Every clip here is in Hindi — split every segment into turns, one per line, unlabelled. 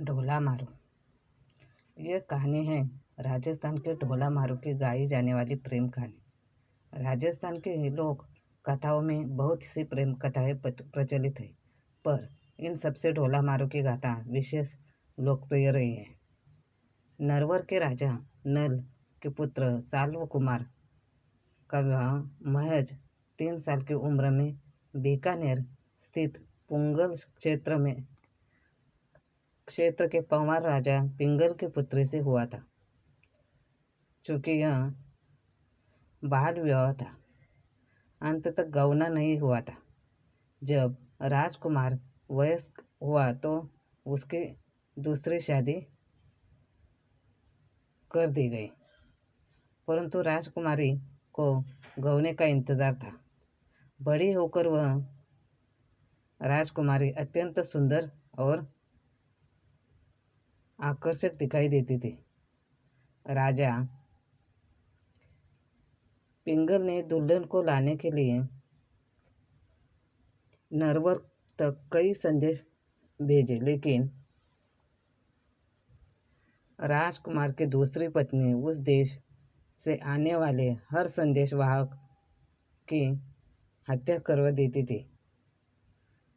ढोला मारू। यह कहानी है राजस्थान के ढोला मारू की गाई जाने वाली प्रेम कहानी। राजस्थान के लोक कथाओं में बहुत सी प्रेम कथाएं प्रचलित है, पर इन सबसे ढोला मारू की गाथा विशेष लोकप्रिय रही है। नरवर के राजा नल के पुत्र साल्व कुमार का विवाह महज 3 साल की उम्र में बीकानेर स्थित पुंगल क्षेत्र के पंवार राजा पिंगल की पुत्री से हुआ था। चूंकि यह बाल विवाह था, अंत तक गौना नहीं हुआ था। जब राजकुमार वयस्क हुआ तो उसकी दूसरी शादी कर दी गई, परंतु राजकुमारी को गौने का इंतजार था। बड़ी होकर वह राजकुमारी अत्यंत सुंदर और आकर्षक दिखाई देती थी। राजा पिंगल ने दुल्हन को लाने के लिए नरवर तक कई संदेश भेजे, लेकिन राजकुमार की दूसरी पत्नी उस देश से आने वाले हर संदेशवाहक की हत्या करवा देती थी।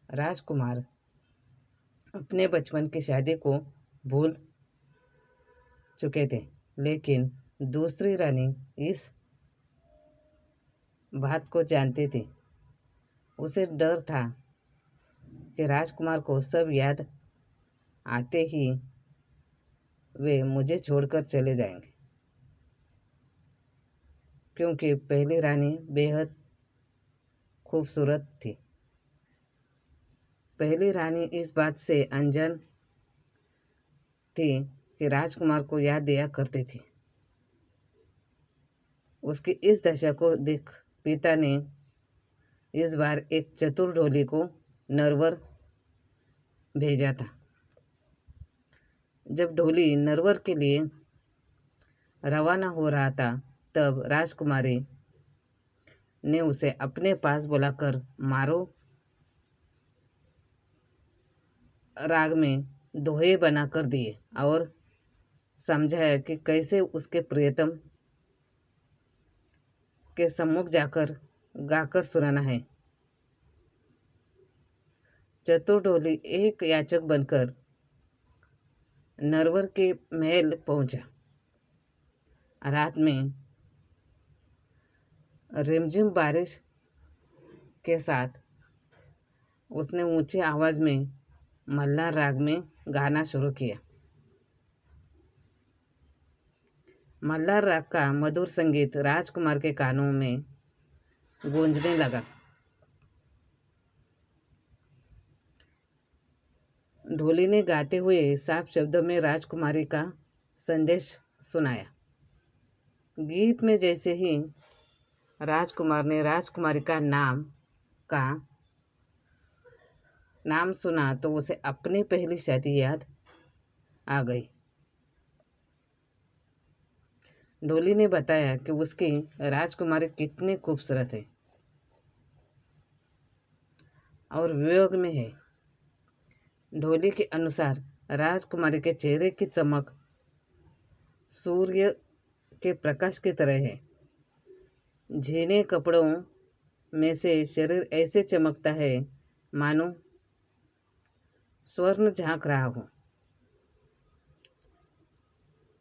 राजकुमार अपने बचपन की शादी को भूल चुके थे, लेकिन दूसरी रानी इस बात को जानती थी। उसे डर था कि राजकुमार को सब याद आते ही वे मुझे छोड़कर चले जाएंगे, क्योंकि पहली रानी बेहद खूबसूरत थी। पहली रानी इस बात से अनजान थी कि राजकुमार को याद दिया करती थी। उसकी इस दशा को देख पिता ने इस बार एक चतुर ढोली को नरवर भेजा था। जब ढोली नरवर के लिए रवाना हो रहा था, तब राजकुमारी ने उसे अपने पास बुलाकर मारो राग में दोहे बना कर दिए और समझाया कि कैसे उसके प्रियतम के सम्मुख जाकर गाकर सुनाना है। चतुर ढोली एक याचक बनकर नरवर के महल पहुंचा। रात में रिमझिम बारिश के साथ उसने ऊंची आवाज में मल्हार राग में गाना शुरू किया। मल्हार राग का मधुर संगीत राजकुमार के कानों में गूंजने लगा। ढोली ने गाते हुए साफ शब्दों में राजकुमारी का संदेश सुनाया। गीत में जैसे ही राजकुमार ने राजकुमारी का नाम सुना तो उसे अपनी पहली शादी याद आ गई। ढोली ने बताया कि उसकी राजकुमारी कितनी खूबसूरत है और वियोग में है। ढोली के अनुसार राजकुमारी के चेहरे की चमक सूर्य के प्रकाश की तरह है। झीने कपड़ों में से शरीर ऐसे चमकता है मानो स्वर्ण झांक रहा हो।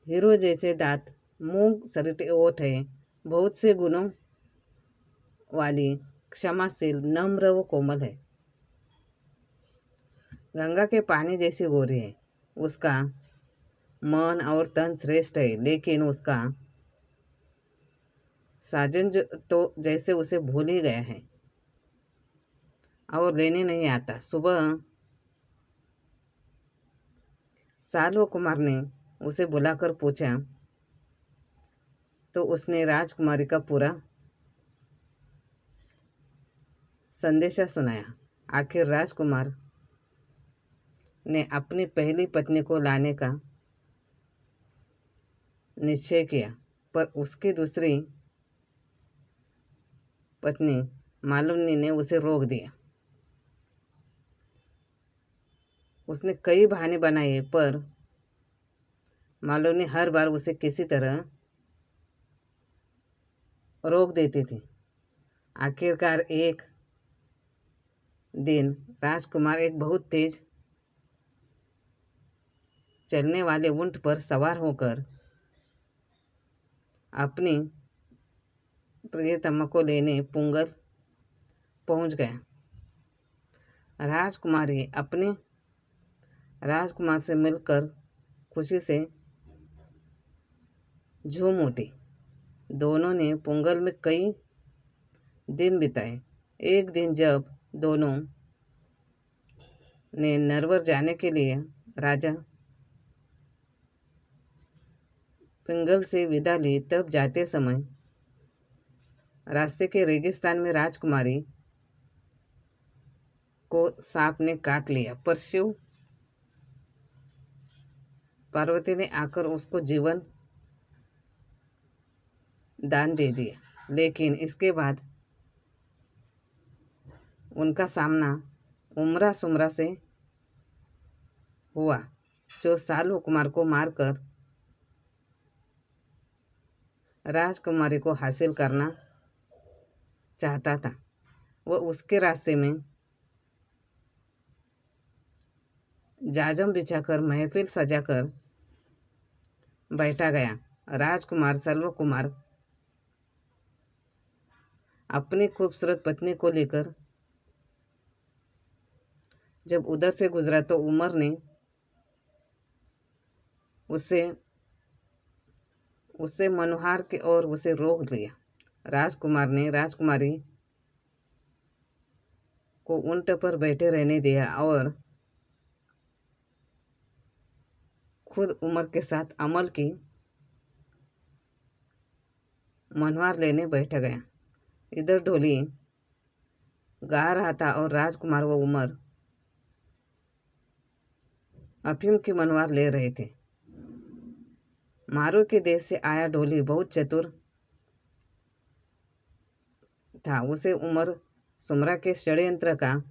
हीरो जैसे दांत, मूंग सरिटे ओठ है। बहुत से गुणों वाली, क्षमाशील, नम्र व कोमल है। गंगा के पानी जैसी गोरी है। उसका मन और तन श्रेष्ठ है, लेकिन उसका साजन तो जैसे उसे भूल ही गया है और लेने नहीं आता। सुबह साल्व कुमार ने उसे बुलाकर पूछा तो उसने राजकुमारी का पूरा संदेशा सुनाया। आखिर राजकुमार ने अपनी पहली पत्नी को लाने का निश्चय किया, पर उसकी दूसरी पत्नी मालुनी ने उसे रोक दिया। उसने कई बहाने बनाए पर मालवनी हर बार उसे किसी तरह रोक देती थी। आखिरकार एक दिन राजकुमार एक बहुत तेज चलने वाले ऊंट पर सवार होकर अपनी प्रियतमा को लेने पुंगल पहुंच गया। राजकुमारी अपने राजकुमार से मिलकर खुशी से झूम उठी। दोनों ने पुंगल में कई दिन बिताए। एक दिन जब दोनों ने नरवर जाने के लिए राजा पिंगल से विदा ली, तब जाते समय रास्ते के रेगिस्तान में राजकुमारी को सांप ने काट लिया, पर शिव पार्वती ने आकर उसको जीवन दान दे दिया। लेकिन इसके बाद उनका सामना उमरा सुमरा से हुआ, जो सालू कुमार को मारकर राजकुमारी को हासिल करना चाहता था। वह उसके रास्ते में जाजम बिछाकर महफिल सजाकर बैठा गया। राजकुमार सल्व कुमार अपनी खूबसूरत पत्नी को लेकर जब उधर से गुजरा तो उमर ने उससे मनोहार के और उसे रोक लिया। राजकुमार ने राजकुमारी को ऊंट पर बैठे रहने दिया और खुद उमर के साथ अमल की मनोहार लेने बैठ गया। इधर ढोली गा रहा था और राजकुमार व उमर अफीम की मनोहार ले रहे थे। मारू के देश से आया ढोली बहुत चतुर था। उसे उमर सुमरा के षड्यंत्र का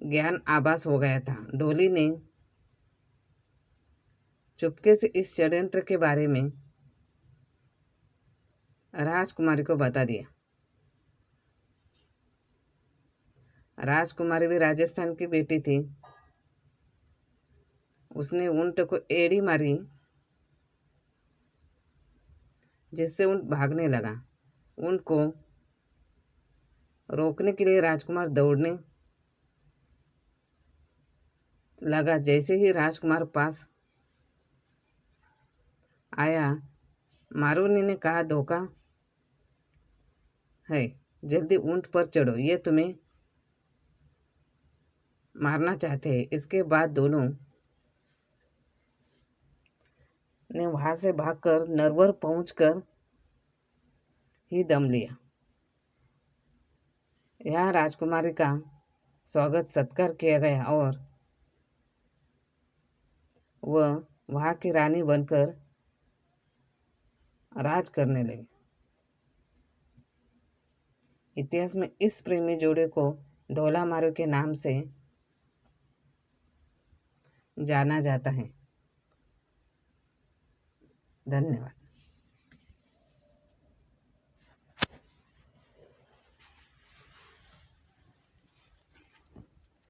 ज्ञान आभास हो गया था। ढोली ने चुपके से इस षड्यंत्र के बारे में राजकुमारी को बता दिया। राजकुमारी भी राजस्थान की बेटी थी। उसने ऊंट को एड़ी मारी, जिससे ऊंट भागने लगा। ऊंट को रोकने के लिए राजकुमार दौड़ने लगा। जैसे ही राजकुमार पास आया, मारूनी ने कहा, धोखा है, जल्दी ऊंट पर चढ़ो, ये तुम्हें मारना चाहते हैं। इसके बाद दोनों ने वहां से भागकर नरवर पहुंचकर ही दम लिया। यहाँ राजकुमारी का स्वागत सत्कार किया गया और वह वहां की रानी बनकर राज करने लगी। इतिहास में इस प्रेमी जोड़े को ढोला मारू के नाम से जाना जाता है। धन्यवाद।